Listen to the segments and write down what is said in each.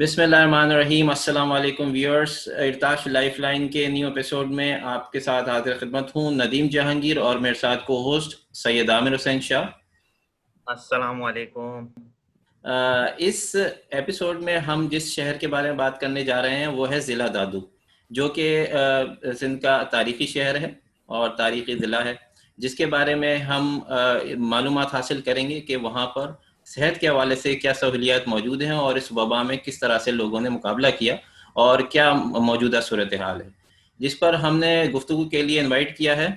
बिस्मिल्लाहिर्रहमानिर्रहीम। अस्सलाम वालेकुम व्यूअर्स। इर्ताश लाइफलाइन के न्यू एपिसोड में आपके साथ हाजिर खिदमत हूँ नदीम जहांगीर और मेरे साथ को होस्ट सैयद आमिर हुसैन शाह। अस्सलाम वालेकुम। इस एपिसोड में हम जिस शहर के बारे में बात करने जा रहे हैं वो है ज़िला दादू, जो कि सिंध का तारीख़ी शहर है और तारीख़ी ज़िला है, जिसके बारे में हम मालूमात हासिल करेंगे कि वहाँ पर सेहत के हवाले से क्या सहूलियात मौजूद हैं और इस वबा में किस तरह से लोगों ने मुकाबला किया और क्या मौजूदा सूरत हाल है, जिस पर हमने गुफ्तगू के लिए इनवाइट किया है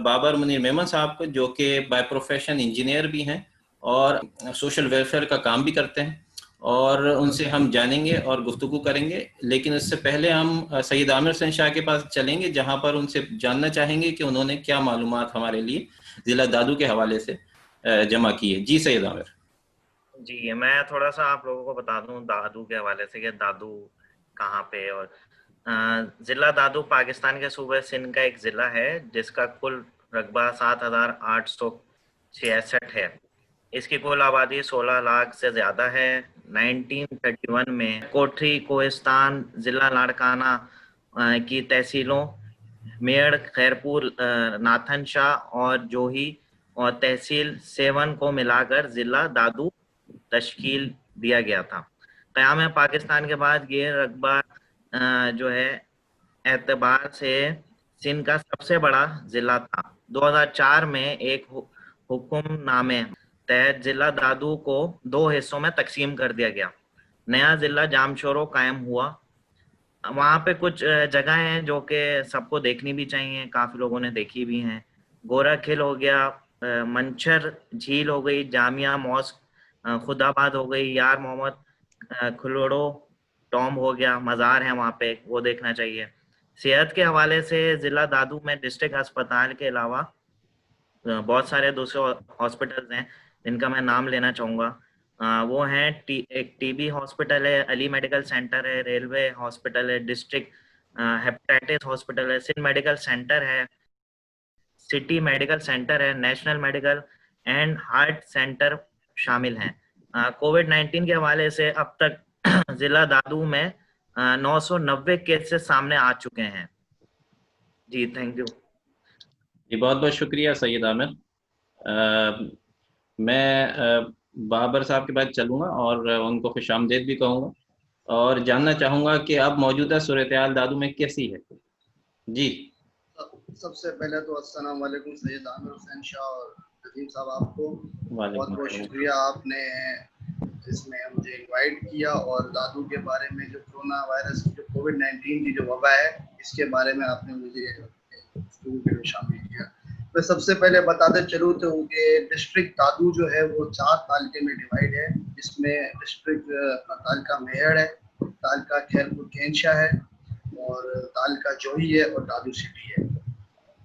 बाबर मुनीर मेमन साहब को, जो कि बाय प्रोफेशन इंजीनियर भी हैं और सोशल वेलफेयर का काम भी करते हैं, और उनसे हम जानेंगे और गुफ्तगू करेंगे। लेकिन इससे पहले हम सैयद आमिर हुसैन शाह के पास चलेंगे, जहां पर उनसे जानना चाहेंगे कि उन्होंने क्या मालूमात हमारे लिए ज़िला दादू के हवाले से जमा की है। जी सैयद आमिर। जी, मैं थोड़ा सा आप लोगों को बता दूं दादू के हवाले से कि दादू कहाँ पे। और ज़िला दादू पाकिस्तान के सूबे सिंध का एक ज़िला है जिसका कुल रकबा 7,866 है। इसकी कुल आबादी 16 लाख से ज़्यादा है। 1931 में कोठरी, कोहिस्तान, ज़िला लाड़काना की तहसीलों मेड़, खैरपुर, नाथन शाह और जोही और तहसील सेवन को मिलाकर ज़िला दादू तश्कील दिया गया था। क़याम पाकिस्तान के बाद ये रकबा जो है एतबार से सिंध का सबसे बड़ा ज़िला था। 2004 में एक हुक्मनामे तहत ज़िला दादू को 2 हिस्सों में तकसीम कर दिया गया। नया ज़िला जामशोरो कायम हुआ। वहाँ पे कुछ जगह हैं जो कि सबको देखनी भी चाहिए, काफ़ी लोगों ने देखी भी हैं। गोरा खिल हो गया, मंचर झील हो गई, जामिया मॉस्क खुदाबाद हो गई, यार मोहम्मद खुलोड़ो टॉम हो गया, मज़ार है वहाँ पे, वो देखना चाहिए। सेहत के हवाले से ज़िला दादू में डिस्ट्रिक्ट अस्पताल के अलावा बहुत सारे दूसरे हॉस्पिटल्स हैं जिनका मैं नाम लेना चाहूँगा। वो हैं एक टीबी हॉस्पिटल है, अली मेडिकल सेंटर है, रेलवे हॉस्पिटल है, डिस्ट्रिक्ट हेपेटाइटिस हॉस्पिटल है, सिंध मेडिकल सेंटर है, सिटी मेडिकल सेंटर है, national medical and heart centre शामिल हैं। कोविड-19 के हवाले से अब तक ज़िला दादू में 990 केसेस सामने आ चुके हैं। जी, थैंक यू। जी बहुत बहुत शुक्रिया सैयद आमिर। मैं बाबर साहब के पास चलूँगा और उनको खुशामदीद भी कहूँगा और जानना चाहूँगा कि अब मौजूदा सूरत हाल दादू में कैसी है। जी। सबसे पहले तो अस्सलाम वालेकुम सैयद आमिर हुसैन शाह और नदीम साहब, आपको बहुत बहुत शुक्रिया, आपने इसमें मुझे इनवाइट किया और दादू के बारे में जो कोरोना वायरस जो कोविड-19 की जो वबा है इसके बारे में आपने मुझे में शामिल किया। तो सबसे पहले बताते चलूँ तो कि डिस्ट्रिक्ट दादू जो है वो 4 तालके में डिवाइड है, जिसमें डिस्ट्रिक्ट तालका मेहड़ है, तालका खैरपुर केंशा है और तालका जोही है और दादू सिटी है।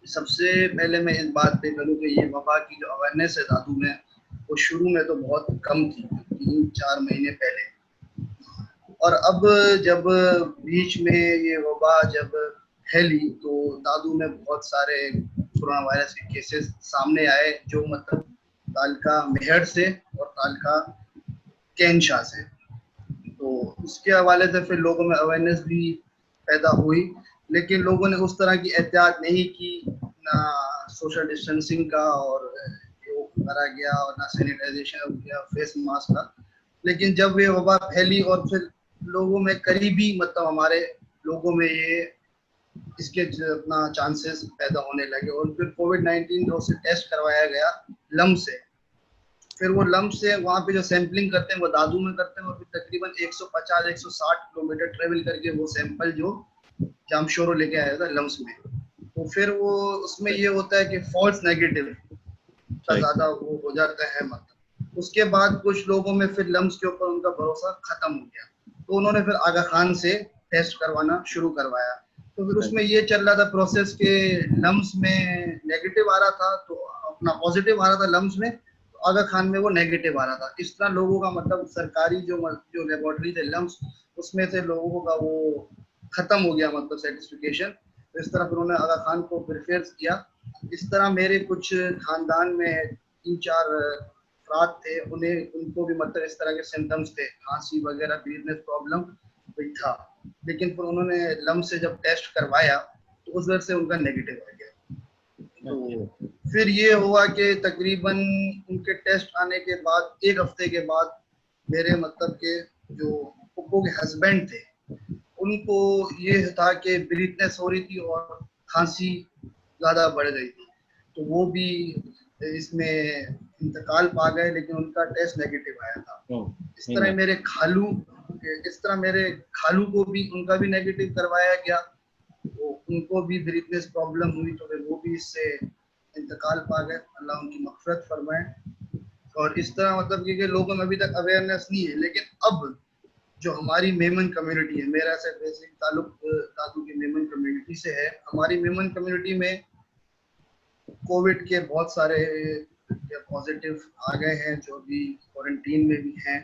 सबसे पहले मैं इस बात पे करूँ कि ये वबा की जो अवेयरनेस है दादू में वो शुरू में तो बहुत कम थी, 3-4 महीने पहले, और अब जब बीच में ये वबा जब फैली तो दादू में बहुत सारे कोरोना वायरस के केसेस सामने आए, जो मतलब तालका मेहड़ से और तालका केंशा से। तो उसके हवाले से फिर लोगों में अवेयरनेस भी पैदा हुई, लेकिन लोगों ने उस तरह की एहतियात नहीं की, ना सोशल डिस्टेंसिंग का और वो करा गया और ना सैनिटाइजेशन हो गया, फेस मास्क का। लेकिन जब ये वबा फैली और फिर लोगों में करीबी मतलब हमारे लोगों में ये इसके अपना चांसेस पैदा होने लगे और फिर कोविड-19 जो से टेस्ट करवाया गया लम्ब से, फिर वो लम्ब से वहाँ पे जो सैंपलिंग करते हैं वो दादू में करते हैं और फिर तकरीबन 150-160 किलोमीटर ट्रेवल करके वो सैंपल जो जामशोरो लेके आया था लम्स में, तो फिर वो उसमें ये होता है कि फॉल्स नेगेटिव का ज़्यादा वो हो जाता है। मतलब उसके बाद कुछ लोगों में फिर लम्स के ऊपर उनका भरोसा खत्म हो गया, तो उन्होंने फिर आगा खान से टेस्ट करवाना शुरू करवाया। तो फिर उसमें ये चल रहा था प्रोसेस के लम्स में नेगेटिव आ रहा था तो अपना पॉजिटिव आ रहा था लम्स में, तो आगा खान में वो नेगेटिव आ रहा था। इस तरह लोगों का मतलब सरकारी जो लेबोरेटरी थे लम्स उसमें से लोगों का वो खत्म हो गया, मतलब सर्टिफिकेशन। तो इस तरह फिर उन्होंने आगा खान को प्रिफेयर किया। इस तरह मेरे कुछ खानदान में 3-4 अफराद थे उनको भी मतलब इस तरह के सिम्टम्स थे, खांसी वगैरह, ब्रीथनेस प्रॉब्लम भी था, लेकिन फिर उन्होंने लम्स से जब टेस्ट करवाया तो उस वजह से उनका नेगेटिव आ गया। तो फिर ये हुआ कि तकरीबन उनके टेस्ट आने के बाद 1 हफ्ते के बाद मेरे मतलब के जो पप्पू के हस्बैंड थे उनको ये था कि ब्रीथनेस हो रही थी और खांसी ज़्यादा बढ़ गई थी, तो वो भी इसमें इंतकाल पा गए, लेकिन उनका टेस्ट नेगेटिव आया था। इस तरह मेरे खालू को भी उनका भी नेगेटिव करवाया गया, तो उनको भी ब्रीथनेस प्रॉब्लम हुई, तो फिर वो भी इससे इंतकाल पा गए, अल्लाह उनकी मग़फ़िरत फरमाए। और इस तरह मतलब कि लोगों में अभी तक अवेयरनेस नहीं है, लेकिन अब जो हमारी मेमन कम्युनिटी है, मेरा ऐसा बेसिक ताल्लुक दादू की मेमन कम्युनिटी से है। हमारी मेमन कम्युनिटी में कोविड के बहुत सारे पॉजिटिव आ गए हैं जो अभी क्वारंटीन में भी हैं,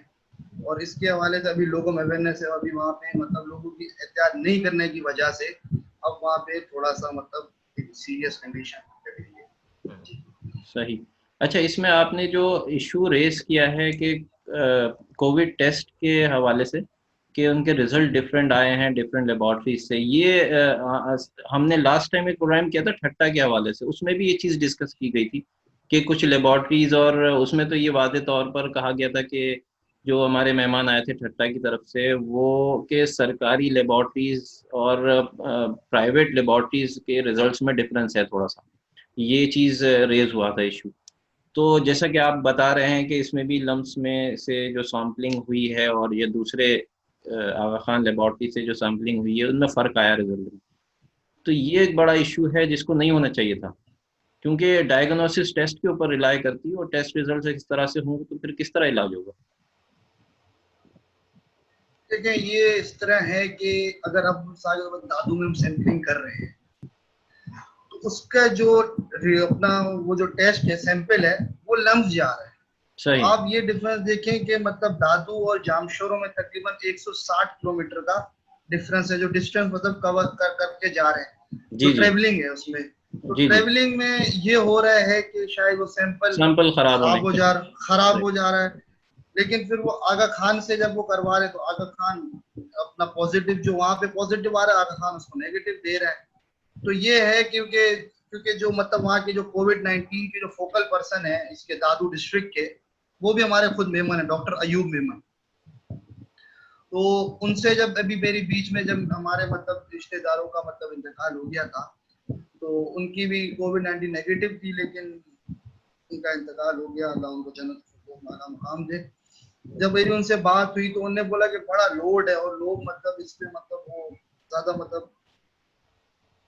और इसके हवाले से अभी लोगों में अवेयरनेस है। अभी वहाँ पे मतलब लोगों की एहतियात नहीं करने की वजह से अब वहाँ पे थोड़ा सा मतलब एक सीरियस कंडीशन लग रही है। सही। अच्छा, इसमें आपने जो इशू रेस किया है कि कोविड टेस्ट के हवाले से कि उनके रिजल्ट डिफरेंट आए हैं डिफरेंट लेबॉर्ट्रीज से, ये हमने लास्ट टाइम एक प्रोग्राम किया था ठट्टा के हवाले से, उसमें भी ये चीज़ डिस्कस की गई थी कि कुछ लेबॉर्ट्रीज, और उसमें तो ये वादे तौर पर कहा गया था कि जो हमारे मेहमान आए थे ठट्टा की तरफ से वो के सरकारी लेबॉर्ट्रीज और प्राइवेट लेबॉर्ट्रीज के रिजल्ट्स में डिफरेंस है थोड़ा सा, ये चीज़ रेज हुआ था इशू। तो जैसा कि आप बता रहे हैं कि इसमें भी लम्स में से जो सैम्पलिंग हुई है और ये दूसरे आगा खान लेबॉर्ट्री से जो सैम्पलिंग हुई है उनमें फ़र्क आया रिजल्ट में, तो ये एक बड़ा इशू है जिसको नहीं होना चाहिए था, क्योंकि डायग्नोसिस टेस्ट के ऊपर रिलाई करती है और टेस्ट रिजल्ट इस तरह से होंगे तो फिर किस तरह इलाज होगा। देखिए, ये इस तरह है कि अगर अब दादू में हम सैंपलिंग कर रहे हैं तो उसका जो अपना वो जो टेस्ट है, सैंपल है, वो लम्स जा रहा है। सही। आप ये डिफरेंस देखें कि मतलब दादू और जामशोरों में तकरीबन 160 किलोमीटर का डिफरेंस है, जो डिस्टेंस मतलब कवर करके जा रहे हैं, जो ट्रेवलिंग है उसमें। तो ट्रेवलिंग में ये हो रहा है कि शायद वो सैंपल खराब हो जा रहा है, लेकिन फिर वो आगा खान से जब वो करवा रहे तो आगा खान अपना पॉजिटिव जो वहाँ पे पॉजिटिव आ रहा है, आगा खान उसको नेगेटिव दे रहा है। तो ये है क्योंकि जो मतलब वहाँ के जो कोविड-19 के जो फोकल पर्सन है इसके दादू डिस्ट्रिक्ट के, वो भी हमारे खुद मेमन है, डॉक्टर अयूब मेमन। तो उनसे जब अभी मेरी बीच में जब हमारे मतलब रिश्तेदारों का मतलब इंतकाल हो गया था, तो उनकी भी कोविड-19 नेगेटिव थी, लेकिन उनका इंतकाल हो गया, अल्लाह उनको जन्नत वाला मुकाम दे। जब मेरी उनसे बात हुई तो उन्होंने बोला कि बड़ा लोड है और लोग मतलब इसमें मतलब वो ज्यादा मतलब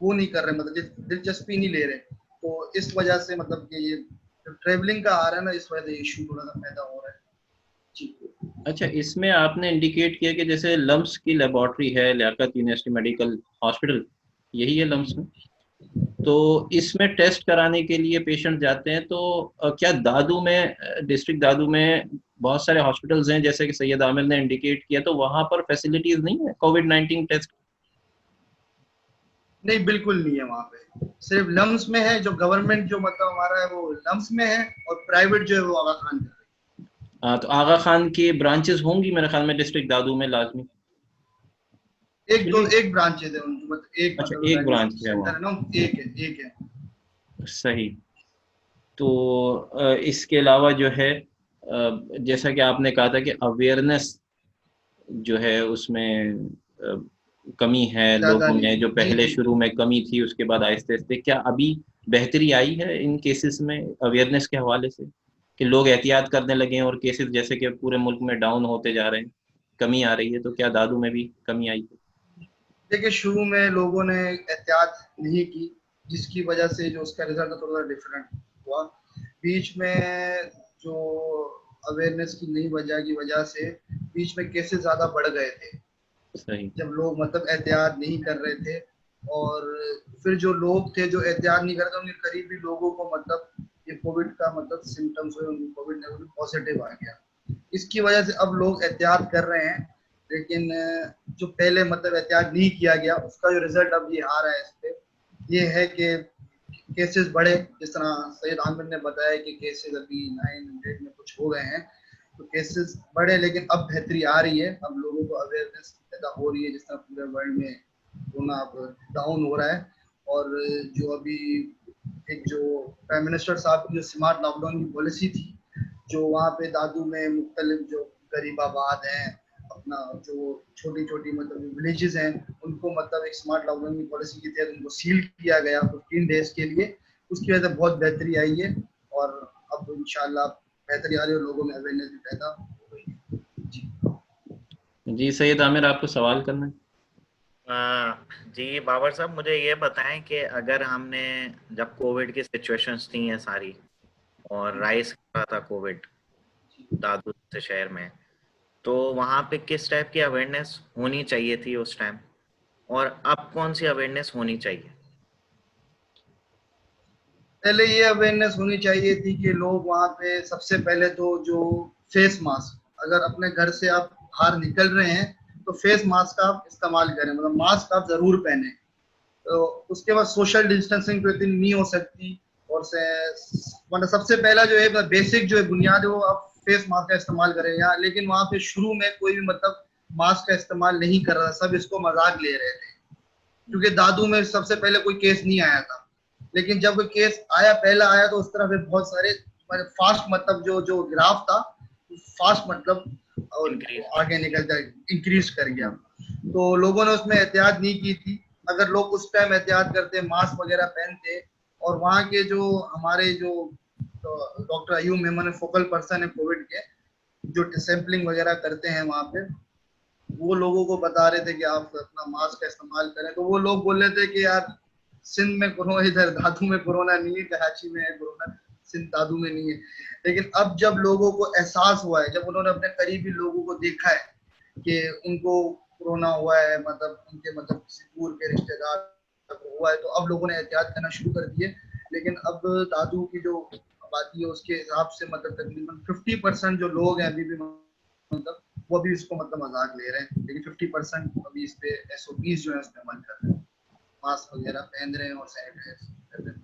वो नहीं कर रहे, मतलब दिलचस्पी नहीं ले रहे, तो इस वजह से मतलब कि ये ट्रेवलिंग का आ रहा है ना, इस वजह से इशू थोड़ा सा पैदा हो रहा है जी। अच्छा, इसमें आपने इंडिकेट किया कि जैसे लम्स की लेबॉर्ट्री है लियाकत यूनिवर्सिटी मेडिकल हॉस्पिटल, यही है लम्स में, तो इसमें टेस्ट कराने के लिए पेशेंट जाते हैं, तो क्या दादू में डिस्ट्रिक्ट दादू में बहुत सारे हॉस्पिटल्स हैं जैसे कि सैयद आमिर ने इंडिकेट किया, तो वहाँ पर फैसिलिटीज नहीं है कोविड-19 टेस्ट? नहीं, बिल्कुल नहीं है, वहाँ पे सिर्फ लम्स में है, जो गवर्नमेंट जो मतलब हमारा है वो लम्स में है, और प्राइवेट जो है वो आगा खान कर है। तो आगा खान की ब्रांचेस होंगी मेरे ख्याल में डिस्ट्रिक्ट दादू में लाजमी, एक ब्रांच है मतलब एक, अच्छा मतलब एक ब्रांच है सेंटर है ना, एक है। सही। तो इसके अलावा जो है जैसा कि आपने कहा था कि अवेयरनेस जो है उसमें कमी है लोगों में, जो पहले शुरू में कमी थी उसके बाद आहिस्ते आहिस्ते क्या अभी बेहतरी आई है इन केसेस में अवेयरनेस के हवाले से कि लोग एहतियात करने लगे हैं और केसेस जैसे कि पूरे मुल्क में डाउन होते जा रहे हैं, कमी आ रही है, तो क्या दादू में भी कमी आई है? देखिए, शुरू में लोगों ने एहतियात नहीं की, जिसकी वजह से जो उसका रिजल्ट थोड़ा डिफरेंट हुआ। बीच में जो अवेयरनेस की नई वजह से बीच में केसेस ज़्यादा बढ़ गए थे। सही। जब लोग मतलब एहतियात नहीं कर रहे थे, और फिर जो लोग थे जो एहतियात नहीं कर रहे थे उनके करीबी लोगों को मतलब ये कोविड का मतलब सिम्टम्स हुए, उनको कोविड पॉजिटिव आ गया। इसकी वजह से अब लोग एहतियात कर रहे हैं, लेकिन जो पहले मतलब एहतियात नहीं किया गया उसका जो रिजल्ट अब ये आ रहा है इस पे, ये है कि केसेस बढ़े। जिस तरह सैयद आमिर ने बताया कि केसेस अभी 900 में कुछ हो गए हैं, तो केसेस बढ़े, लेकिन अब बेहतरी आ रही है, अब लोगों को अवेयरनेस पैदा हो रही है, जिस तरह पूरे वर्ल्ड में कोरोना अब डाउन हो रहा है। और जो अभी एक जो प्राइम मिनिस्टर साहब की जो स्मार्ट लॉकडाउन की पॉलिसी थी, जो वहाँ पे दादू में मुख्तलिफ जो गरीबाबाद हैं, अपना जो छोटी छोटी मतलब विलेजेस हैं, उनको मतलब एक स्मार्ट लॉकडाउन की पॉलिसी के तहत उनको सील किया गया 15 डेज के लिए। उसकी वजह से बहुत बेहतरी आई है और अब इंशाल्लाह बेहतरी आ रही है, लोगों में अवेयरनेस भी पैदा हो रही है। जी सैयद आमिर, आपको सवाल करना है? जी बाबर साहब, मुझे ये बताएं कि अगर हमने, जब कोविड की सिचुएशंस थी ये सारी और राइज कर रहा था कोविड दादू से शहर में, तो वहाँ पे किस टाइप की अवेयरनेस होनी चाहिए थी उस टाइम, और अब कौन सी अवेयरनेस होनी चाहिए? पहले ये अवेयरनेस होनी चाहिए थी कि लोग वहाँ पे सबसे पहले तो जो फेस मास्क, अगर अपने घर से आप बाहर निकल रहे हैं तो फेस मास्क का आप इस्तेमाल करें, मतलब मास्क आप जरूर पहने। तो उसके बाद सोशल डिस्टेंसिंग तो इतनी नहीं हो सकती, और से मतलब सबसे पहला जो है बेसिक जो है बुनियाद है वो आप फेस मास्क का इस्तेमाल करें यहाँ। लेकिन वहाँ पे शुरू में कोई भी मतलब मास्क का इस्तेमाल नहीं कर रहा, सब इसको मजाक ले रहे थे, क्योंकि दादू में सबसे पहले कोई केस नहीं आया था। लेकिन जब केस आया, पहला आया, तो उस तरह पे बहुत सारे फास्ट मतलब जो ग्राफ था फास्ट मतलब और आगे निकल जाए, इंक्रीज कर गया। तो लोगों ने उसमें एहतियात नहीं की थी। अगर लोग उस टाइम एहतियात करते, मास्क वगैरह पहनते, और वहाँ के जो हमारे जो doctor Ayub Memon focal person है कोविड के, जो सैंपलिंग वगैरह करते हैं वहाँ पे, वो लोगों को बता रहे थे कि आप अपना मास्क का इस्तेमाल करें। तो वो लोग बोल रहे थे कि यार सिंध में कोरोना, इधर दादू में कोरोना नहीं है, कराची में है कोरोना, सिंध दादू में नहीं है। लेकिन अब जब लोगों को एहसास हुआ है, जब उन्होंने अपने करीबी लोगों को देखा है कि उनको कोरोना हुआ है, मतलब उनके मतलब किसी दूर के रिश्तेदार को हुआ है, तो अब लोगों ने एहतियात करना शुरू कर दिए। लेकिन अब दादू की जो आबादी है उसके हिसाब से मतलब तकरीबन 50% जो लोग हैं अभी भी मतलब वो भी इसको मतलब मजाक ले रहे हैं, लेकिन 50% अभी इस पे SOPs जो है उसमें अमल कर रहे हैं, मास्क वगैरह पहन रहे हैं और सैनिटाइज कर रहे हैं।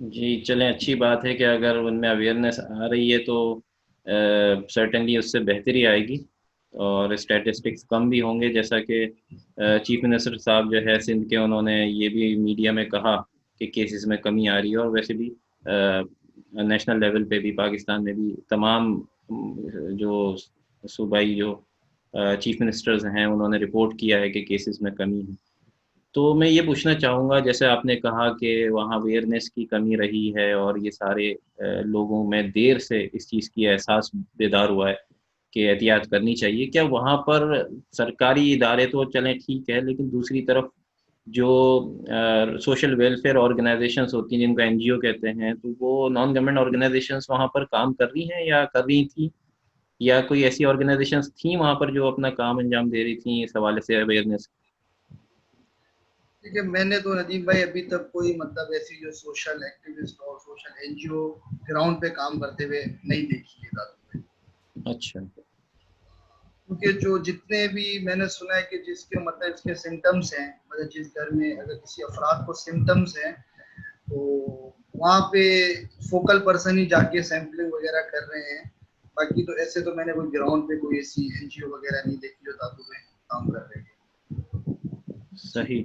जी चलें, अच्छी बात है कि अगर उनमें अवेयरनेस आ रही है तो सर्टेनली उससे बेहतरी आएगी और स्टैटिस्टिक्स कम भी होंगे। जैसा कि चीफ मिनिस्टर साहब जो है सिंध के, उन्होंने ये भी मीडिया में कहा कि केसेस में कमी आ रही है, और वैसे भी नेशनल लेवल पे भी पाकिस्तान में भी तमाम जो सूबाई जो चीफ मिनिस्टर्स हैं उन्होंने रिपोर्ट किया है कि केसेस में कमी है। तो मैं ये पूछना चाहूँगा, जैसे आपने कहा कि वहाँ अवेयरनेस की कमी रही है और ये सारे लोगों में देर से इस चीज़ की एहसास बेदार हुआ है कि एहतियात करनी चाहिए, क्या वहाँ पर सरकारी इदारे तो चलें ठीक है, लेकिन दूसरी तरफ जो सोशल वेलफेयर ऑर्गेनाइजेशंस होती हैं जिनको NGO कहते हैं, तो वो नॉन गवर्नमेंट ऑर्गेनाइजेशंस वहाँ पर काम कर रही हैं या कर रही थी, या कोई ऐसी ऑर्गेनाइजेशंस थी वहाँ पर जो अपना काम अंजाम दे रही थी इस हवाले से अवेयरनेस? देखिए, मैंने तो नदीम भाई अभी तक कोई मतलब ऐसी जो सोशल एक्टिविस्ट और सोशल NGO ग्राउंड पे काम करते हुए नहीं देखी है दादू में। अच्छा। क्योंकि जो जितने भी मैंने सुना है कि जिसके मतलब इसके सिम्टम्स हैं, मतलब जिस घर में अगर किसी अफराद को सिम्टम्स हैं तो वहाँ पे फोकल पर्सन ही जाके सैंपलिंग वगैरह कर रहे हैं। बाकी तो ऐसे तो मैंने कोई ग्राउंड पे कोई ऐसी NGO वगैरह नहीं देखी जो दादू में काम कर रही है। सही।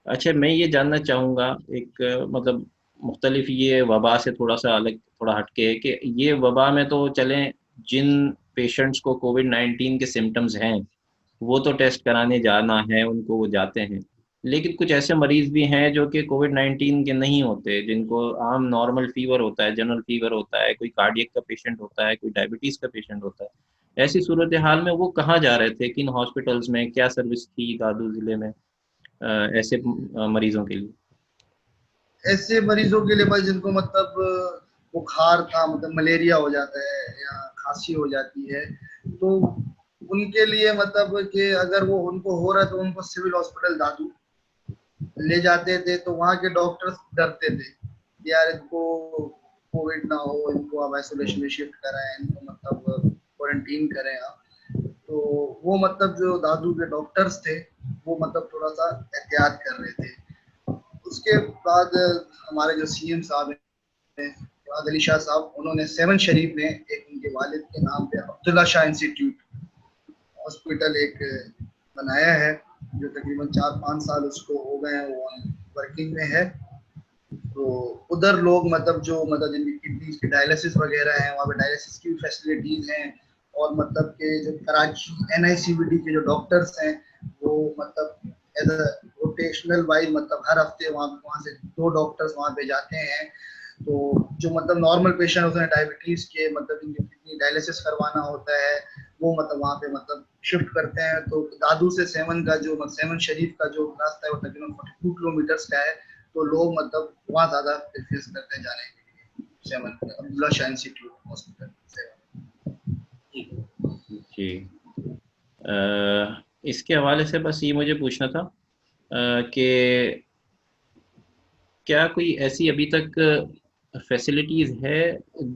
अच्छा, मैं ये जानना चाहूँगा, एक मतलब मुख्तलिफ ये वबा से थोड़ा सा अलग, थोड़ा हटके है कि ये वबा में तो चलें जिन पेशेंट्स को कोविड-19 के सिम्टम्स हैं वो तो टेस्ट कराने जाना है उनको, वो जाते हैं, लेकिन कुछ ऐसे मरीज़ भी हैं जो कि कोविड-19 के नहीं होते, जिनको आम नॉर्मल फीवर होता है, जनरल फीवर होता है, कोई कार्डियक का पेशेंट होता है, कोई डायबिटीज़ का पेशेंट होता है। ऐसी सूरत हाल में वो कहाँ जा रहे थे, किन हॉस्पिटल्स में, क्या सर्विस थी दादू ज़िले में ऐसे मरीजों के लिए? ऐसे मरीजों के लिए भाई जिनको मतलब बुखार था, मतलब मलेरिया हो जाता है या खांसी हो जाती है, तो उनके लिए मतलब कि अगर वो उनको हो रहा है तो उनको सिविल हॉस्पिटल दादू ले जाते थे। तो वहाँ के डॉक्टर्स डरते थे यार इनको कोविड ना हो, इनको आप आइसोलेशन में शिफ्ट कराएं, इनको मतलब क्वारंटीन करें आप। तो वो मतलब जो दादू के डॉक्टर्स थे वो मतलब थोड़ा सा एहतियात कर रहे थे। उसके बाद हमारे जो CM साहब हैं मुराद अली शाह साहब, उन्होंने 7 शरीफ में एक उनके वालिद के नाम पे अब्दुल्ला शाह इंस्टीट्यूट हॉस्पिटल एक बनाया है, जो तकरीबन 4-5 साल उसको हो गए हैं, वो वर्किंग में है। तो उधर लोग मतलब जो मतलब जिनकी किडनीज की डायलिसिस वगैरह है, वहाँ पे डायलिसिस की फैसिलिटीज हैं, और मतलब के जो कराची NICVD के जो डॉक्टर्स हैं वो मतलब एज अ रोटेशनल वाइज मतलब हर हफ्ते वहाँ से 2 डॉक्टर्स वहाँ पे जाते हैं। तो जो मतलब नॉर्मल पेशेंट होते हैं डायबिटीज के, मतलब जिनकी किडनी डायलिसिस करवाना होता है, वो मतलब वहाँ पे मतलब शिफ्ट करते हैं। तो दादू से 7 का जो 7 शरीफ का जो रास्ता है वो तकरीबन 42 किलोमीटर का है। तो लोग मतलब वहाँ ज्यादा प्रेफर करते हैं जाने के लिए 7 अब्दुल्ला शाह इंस्टीट्यूट हॉस्पिटल से। जी, इसके हवाले से बस ये मुझे पूछना था कि क्या कोई ऐसी अभी तक फैसिलिटीज़ है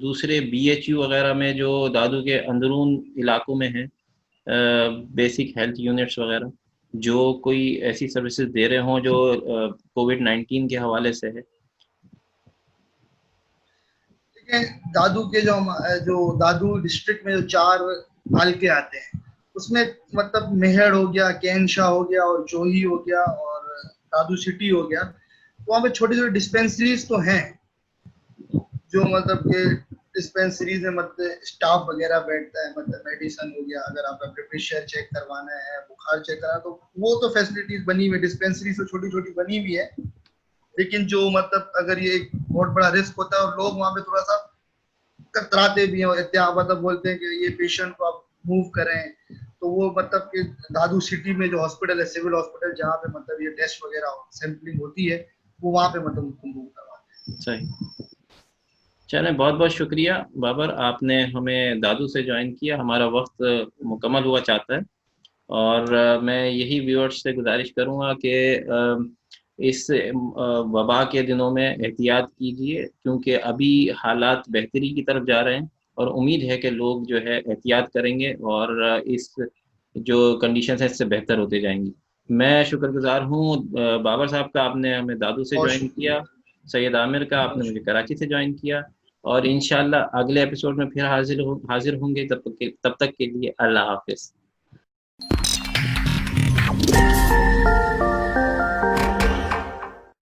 दूसरे BHU वगैरह में जो दादू के अंदरून इलाकों में है, बेसिक हेल्थ यूनिट्स वगैरह, जो कोई ऐसी सर्विसेज दे रहे हों जो कोविड-19 के हवाले से है? दादू के जो दादू डिस्ट्रिक्ट में जो 4 हल्के आते हैं, उसमें मतलब मेहर हो गया, कैनशाह हो गया और जोही हो गया और दादू सिटी हो गया। तो वहाँ पे छोटी छोटी डिस्पेंसरीज तो हैं, जो मतलब के डिस्पेंसरीज में मतलब स्टाफ वगैरह बैठता है, मतलब मेडिसिन हो गया, अगर आपका प्रेशर चेक करवाना है, बुखार चेक करना, तो वो तो फैसिलिटीज बनी हुई, डिस्पेंसरी तो छोटी छोटी बनी हुई है। लेकिन जो मतलब अगर ये एक बहुत बड़ा रिस्क होता है और लोग वहाँ पे थोड़ा सा कतराते भी हैं, मतलब बोलते हैं कि ये पेशेंट को आप मूव करें, तो वो मतलब कि दादू सिटी में जो हॉस्पिटल है, सिविल हॉस्पिटल, जहाँ पे मतलब ये टेस्ट वगैरह सैंपलिंग होती है, वो वहाँ पे मतलब उनको मूव करवाते हैं। सही। चलें, बहुत बहुत शुक्रिया बाबर, आपने हमें दादू से ज्वाइन किया। हमारा वक्त मुकम्मल हुआ चाहता है, और मैं यही व्यूअर्स से गुजारिश करूँगा कि इस वबा के दिनों में एहतियात कीजिए, क्योंकि अभी हालात बेहतरी की तरफ जा रहे हैं, और उम्मीद है कि लोग जो है एहतियात करेंगे और इस जो कंडीशन है इससे बेहतर होते जाएंगी। मैं शुक्रगुजार हूँ बाबर साहब का, आपने हमें दादू से ज्वाइन किया, सैयद आमिर का, आपने मुझे कराची से ज्वाइन किया, और इंशाल्लाह अगले एपिसोड में फिर हाजिर होंगे। तब तक के लिए अल्लाह हाफिज़।